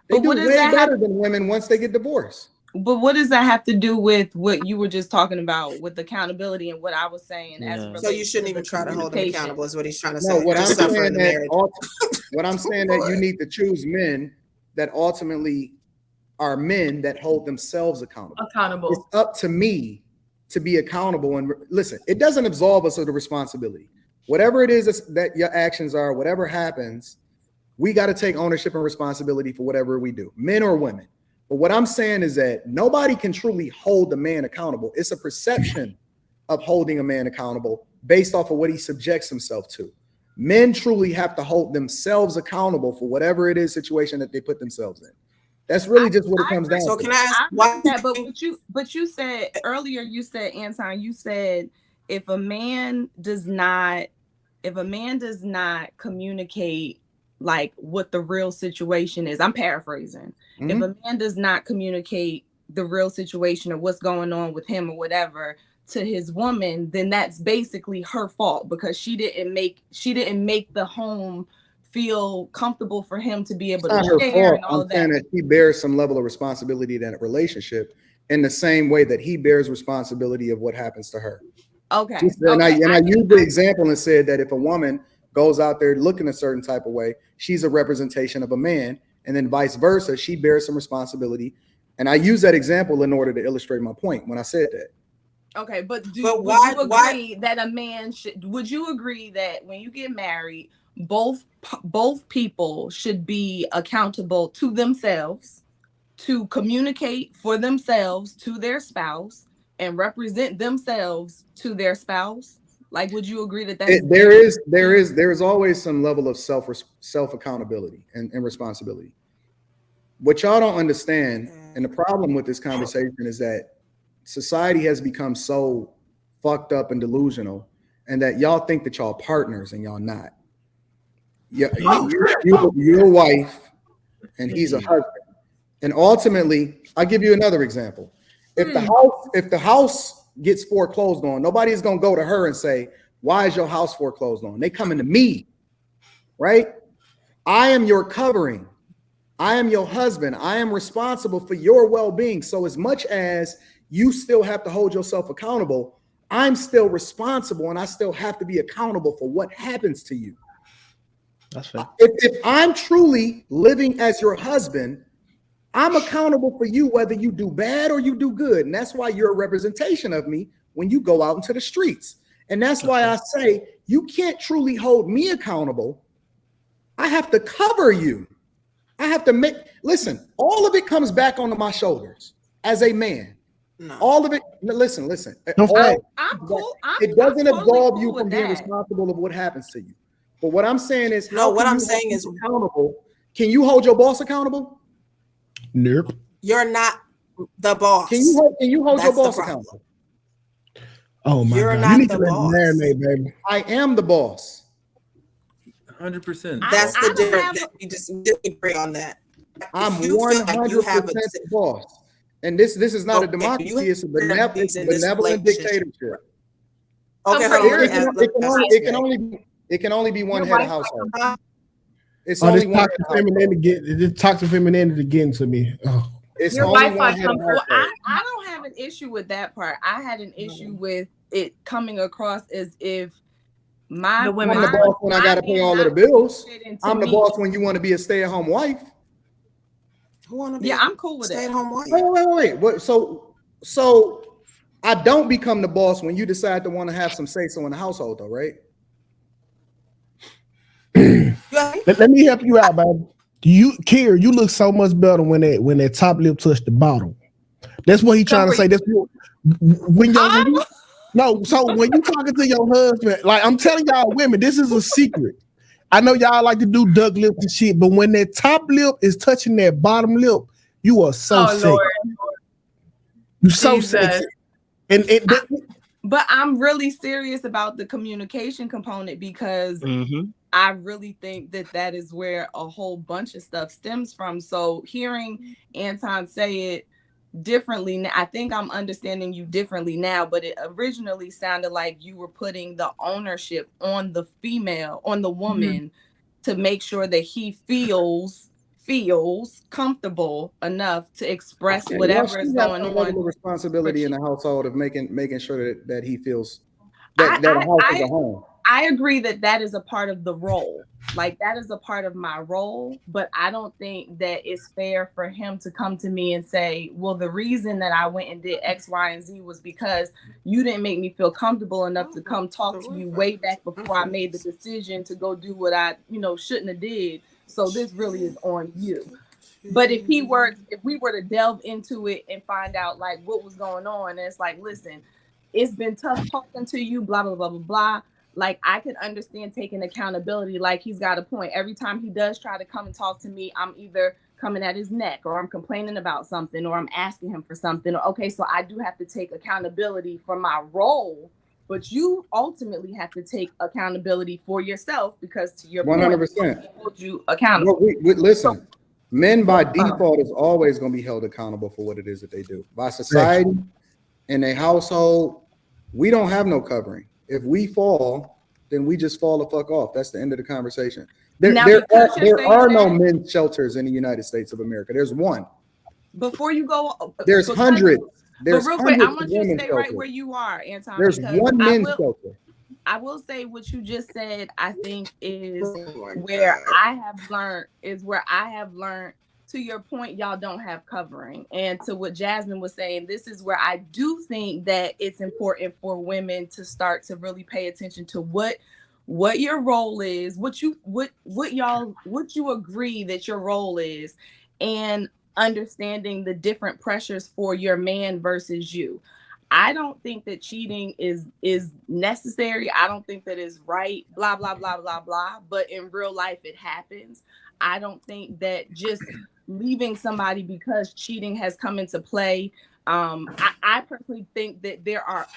They do way better than women once they get divorced. But what does that have to do with what you were just talking about with accountability and what I was saying as it relates? So you shouldn't even try to hold them accountable is what he's trying to say. No, what I'm saying that you need to choose men that ultimately are men that hold themselves accountable. It's up to me to be accountable. And listen, it doesn't absolve us of the responsibility. Whatever it is that your actions are, whatever happens, we got to take ownership and responsibility for whatever we do, men or women. But what I'm saying is that nobody can truly hold a man accountable. It's a perception of holding a man accountable based off of what he subjects himself to. Men truly have to hold themselves accountable for whatever it is situation that they put themselves in. That's really just what it comes down to. So can I ask why? But you said earlier, you said, Anton, you said if a man does not communicate like what the real situation is, I'm paraphrasing. Mm-hmm. If a man does not communicate the real situation or what's going on with him or whatever to his woman, then that's basically her fault because she didn't make the home feel comfortable for him to be able to share and all of that. I'm saying that he bears some level of responsibility in that relationship in the same way that he bears responsibility of what happens to her. Okay. And I used the example and said that if a woman goes out there looking a certain type of way, she's a representation of a man, and then vice versa, she bears some responsibility. And I use that example in order to illustrate my point when I said that. Okay, but would you agree that a man should? Would you agree that when you get married, both people should be accountable to themselves, to communicate for themselves to their spouse, and represent themselves to their spouse? Like, would you agree that there is always some level of self accountability and responsibility? What y'all don't understand, and the problem with this conversation is that society has become so fucked up and delusional, and that y'all think that y'all partners and y'all not. Yeah, you're a wife, and he's a husband. And ultimately, I'll give you another example. If the house gets foreclosed on, nobody's gonna go to her and say, "Why is your house foreclosed on?" They coming to me, right? I am your covering. I am your husband. I am responsible for your well-being. So as much as you still have to hold yourself accountable, I'm still responsible, and I still have to be accountable for what happens to you. That's fair. If I'm truly living as your husband, I'm accountable for you, whether you do bad or you do good. And that's why you're a representation of me when you go out into the streets. And that's why I say you can't truly hold me accountable. I have to cover you. I have to listen, all of it comes back onto my shoulders as a man. No. All of it. Listen. I'm cool. It doesn't absolve you from being responsible of what happens to you. But what I'm saying is, what I'm saying is accountable. Can you hold your boss accountable? Nope. You're not the boss. Can you hold your boss accountable? Oh my God! You need to marinate, baby. I am the boss. 100%. That's the difference. You just agree on that. I'm 100% the boss. And this is not a democracy. It's a benevolent dictatorship. Okay, it can only be one head of household. It's only one. This toxic femininity getting to me. Oh. It's only one head of household. I don't have an issue with that part. I had an issue with it coming across as if I'm the boss when I got to pay all of the bills. I'm the boss when you want to be a stay-at-home wife. I'm cool with stay-at-home wife. Wait. What? So I don't become the boss when you decide to want to have some say-so in the household, though, right? Let me help you out, baby. Kier, you look so much better when that top lip touched the bottom. That's what he's trying to say. That's what, so when you talking to your husband, like I'm telling y'all women, this is a secret. I know y'all like to do duck lips and shit, but when that top lip is touching that bottom lip, you are so sexy. Lord. You so sexy. But I'm really serious about the communication component because I really think that is where a whole bunch of stuff stems from. So hearing Anton say it differently, I think I'm understanding you differently now, but it originally sounded like you were putting the ownership on the female, on the woman, to make sure that he feels feels comfortable enough to express whatever is going on. Responsibility in the household of making sure that he feels that the house is a home. I agree that is a part of the role. Like, that is a part of my role, but I don't think that it's fair for him to come to me and say, well, the reason that I went and did X, Y, and Z was because you didn't make me feel comfortable enough to come talk to you way back before I made the decision to go do what I, shouldn't have did. So this really is on you. But if we were to delve into it and find out like what was going on, and it's like, listen, it's been tough talking to you, blah, blah, blah, blah, blah. Like, I can understand taking accountability. Like, he's got a point. Every time he does try to come and talk to me, I'm either coming at his neck, or I'm complaining about something, or I'm asking him for something. Okay, so I do have to take accountability for my role, but you ultimately have to take accountability for yourself, because to your 100% point, hold you accountable. Well, listen, men by default is always going to be held accountable for what it is that they do. By society and a household, we don't have no covering. If we fall, then we just fall the fuck off. That's the end of the conversation. There are no men's shelters in the United States of America. There's one. Before you go, there's hundreds. But real quick, I want you to stay right where you are, Anton. There's one men's shelter. I will say what you just said, I think is where I have learned, to your point, y'all don't have covering. And to what Jasmine was saying, this is where I do think that it's important for women to start to really pay attention to what your role is, what you agree that your role is, and understanding the different pressures for your man versus you. I don't think that cheating is necessary. I don't think that is right, blah, blah, blah, blah, blah. But in real life, it happens. I don't think that just leaving somebody because cheating has come into play. I personally think that there are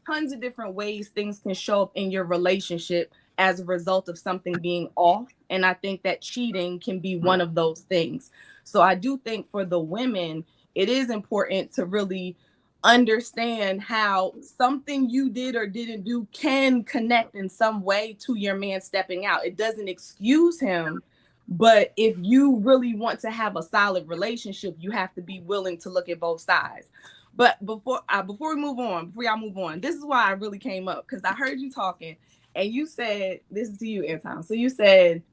tons of different ways things can show up in your relationship as a result of something being off. And I think that cheating can be one of those things. So I do think for the women, it is important to really understand how something you did or didn't do can connect in some way to your man stepping out. It doesn't excuse him, but if you really want to have a solid relationship, you have to be willing to look at both sides. But before y'all move on, this is why I really came up, because I heard you talking and you said, this is to you, Anton. So you said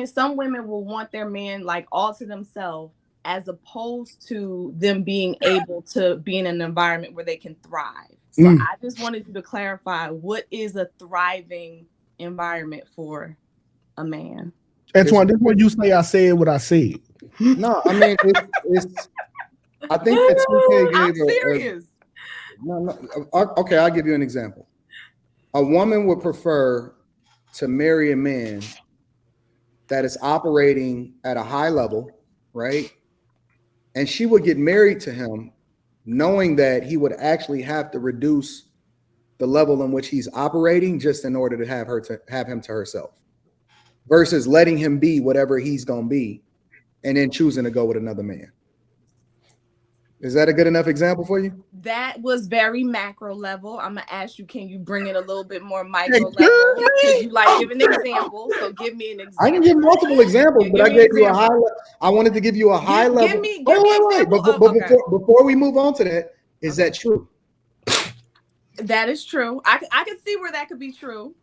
some women will want their man like all to themselves, as opposed to them being able to be in an environment where they can thrive. So I just wanted you to clarify, what is a thriving environment for a man? Antoine, this is what you say. I said what I said. No, I mean, it's I think that 2K gave I'm serious. No, okay, I'll give you an example. A woman would prefer to marry a man that is operating at a high level, right? And she would get married to him knowing that he would actually have to reduce the level in which he's operating just in order to have him to herself, versus letting him be whatever he's going to be and then choosing to go with another man. Is that a good enough example for you? That was very macro level. I'm going to ask you, can you bring it a little bit more micro level? Because you like give an example. So give me an example. I can give multiple examples, but I gave you a high level. I wanted to give you a high level. Wait. Before we move on to that, is that true? That is true. I can see where that could be true.